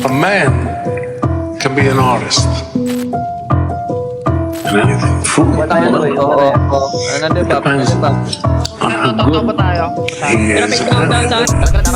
A man can be an artist in anything. Food, depends on how good he is.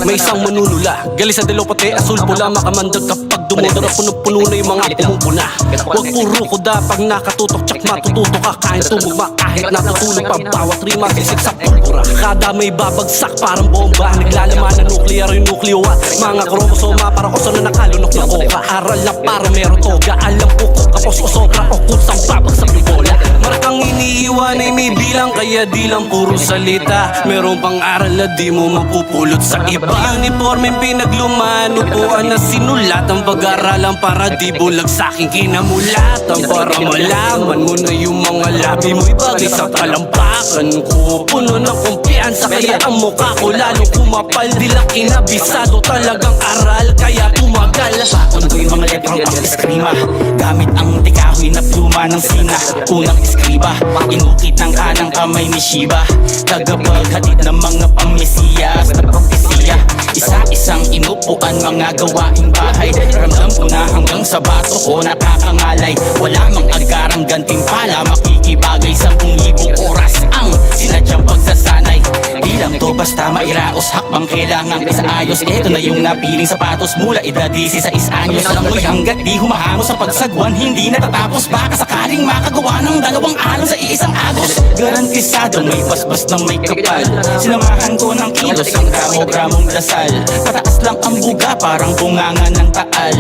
May isang manunula, gali sa dilaw pati asul pula, makamandag kapag dumudara, puno-puno na yung mga pumupuna. Huwag puro kuda pag nakatutok, tsak matututo ka, kahit tumugma, kahit natutulog pa, bawat rima sisik sa pulpura. Kada may babagsak parang bomba, naglalaman ng nuclear yung nucleo at mga kromosoma, para ko na nakalunok na koka. Aral na para meron toga, alam ko kung kapos o sobra o kusang babagsak yung bola. Marakang iniiwan ay may bilang, kaya di lang puro salita, meron pang aral na di mo mapupulot sa iba. Uniforme pinagluman, upuan na sinulat ang pag-aralan para di bulag sa aking kinamulatan. Para malaman mo na yung mga labi mo ibagay sa talampakan ko. Puno ng kumpiyansa kaya ang mukha ko lalong kumapal. Di lang kinabisado talagang aral kaya tumagal. Pakon ko yung mga letrang pang-eskrima, gamit ang tikahoy na pluma ng sina. Unang eskriba, inukit ng kanang kamay ni Shiba, tagapaghatid ng mga pamesiyas na propesya. Isa-isang inupuan mga gawaing bahay, ramdam ko na hanggang sa bato ko nakakangalay. Wala mang agarang gantimpala, makikibagay 10,000 oras ang sinadyang pagsasanay. Di lang to basta mairaos, hakbang kailangan isaayos. Ito na yung napiling sapatos mula edad 16 anyos. Langoy hanggat di humahangos sa pagsagwan, hindi natatapos. Baka sakaling makagawa ng 2 alon sa iisang agos. Garantisado may basbas na may kapal, sinamahan ko ng kilos ang gramo-gramong dasal. Pataas lang ang buga parang bunganga ng taal.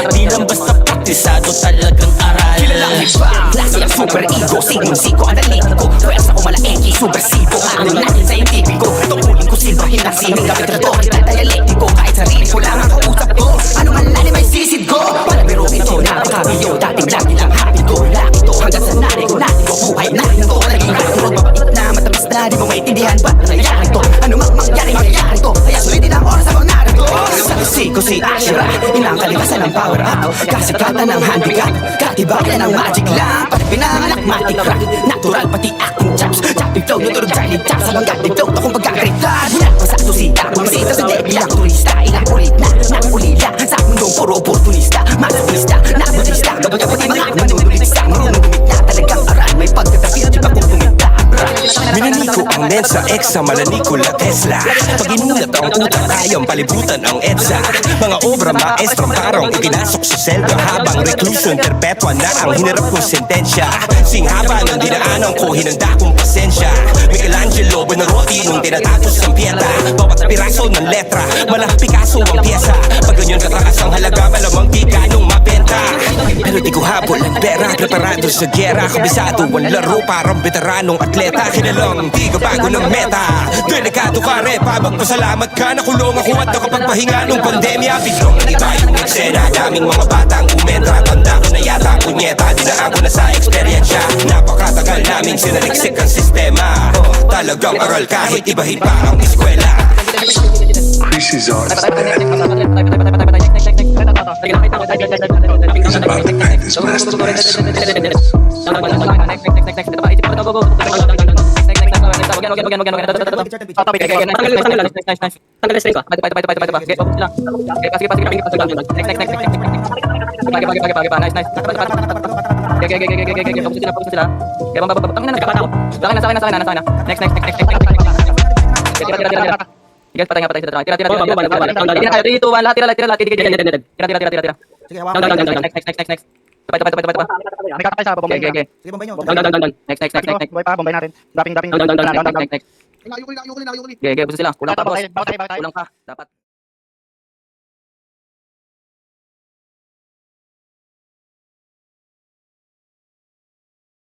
Di lang basta praktisado talagang aral. Kilalang iba, klase ang super ego, sigo analytico, pwersa ko malaeki, subversibo, ano natin scientifico. Tungkulin ko silbahin ang sining kapitrador, kita dialektiko, kahit sarili ko lang ang kausap ko. Ano man lalim ay sisid ko, palabiro ito, napakabiyo, dating lagi lang happy ko, laki to, hanggang sa nari ko, natin ko, buhay natin to, naging katurog, mabait na, matamis na, di mo maintindihan ba't nangyayari to, ano mang mangyari to, kaya sulitin ang oras ako narito. Sabi ko si Ashira, inang kalikasan ng power up, kasikatan ng handicap, katibayan ng magic lamp, at pinanganak matic rock, natural pati acting chops, chopping flow, nuturog Charlie Chops, sa banggat ni flow, akong pagkakaritan, mula pa sa susita, bumisita sa deck, ilang turista, ilang ulit na, nakulila, sa mundong puro oportunista, masokista, nabudista, kapag-kapag mga manunulista, marunong gumita, talagang aral, may pagtatapit, di ba kung gumita, Minaniko ang mensa, EXA, malaniko la Tesla. Pag inulat ang utak, kayang palibutan ang EDSA. Mga obra maestra parang ipinasok sa selva, habang reclusion perpetua na ang hinarap kong sentensya. Singhaba ng dinaanan ko, hinanda kong pasensya. Michelangelo, Buonarroti nung tinatapos ang piyeta. Bawat piraso ng letra, malang Picasso ang pyesa. Pag ganyan kataas ang halaga, malamang di ganong mabenta. Pero di ko habol ang pera, preparado sa gera. Kabisado ang laro, parang veteranong atleta. Kinalang di ka bago ng meta, delikado ka repa. Magpasalamat ka, nakulong ako at nakapagpahinga nung pandemya. Biglang iba yung eksena, daming mga batang umentra. Tanda ko na yata, punyeta, dinaan ko na sa eksperyensya. Napakatagal naming sinaliksik ang sistema. Talagang aral kahit ibahin pa ang eskwela. Chrissy's artist is about to paint his masterpiece. Guys, patay nga sa tira. Tira. 3, 2, 1, lahat tira. Tira. Next. Tapos. May kakapay sa bombay na. Okay. Sige, bombay nyo. Next. Bombay pa, bombay natin. Daping. Next. Layo ko rin. Okay, gusto sila. Kulang Bawat ka, boss. tayo. Kulang ka. Dapat.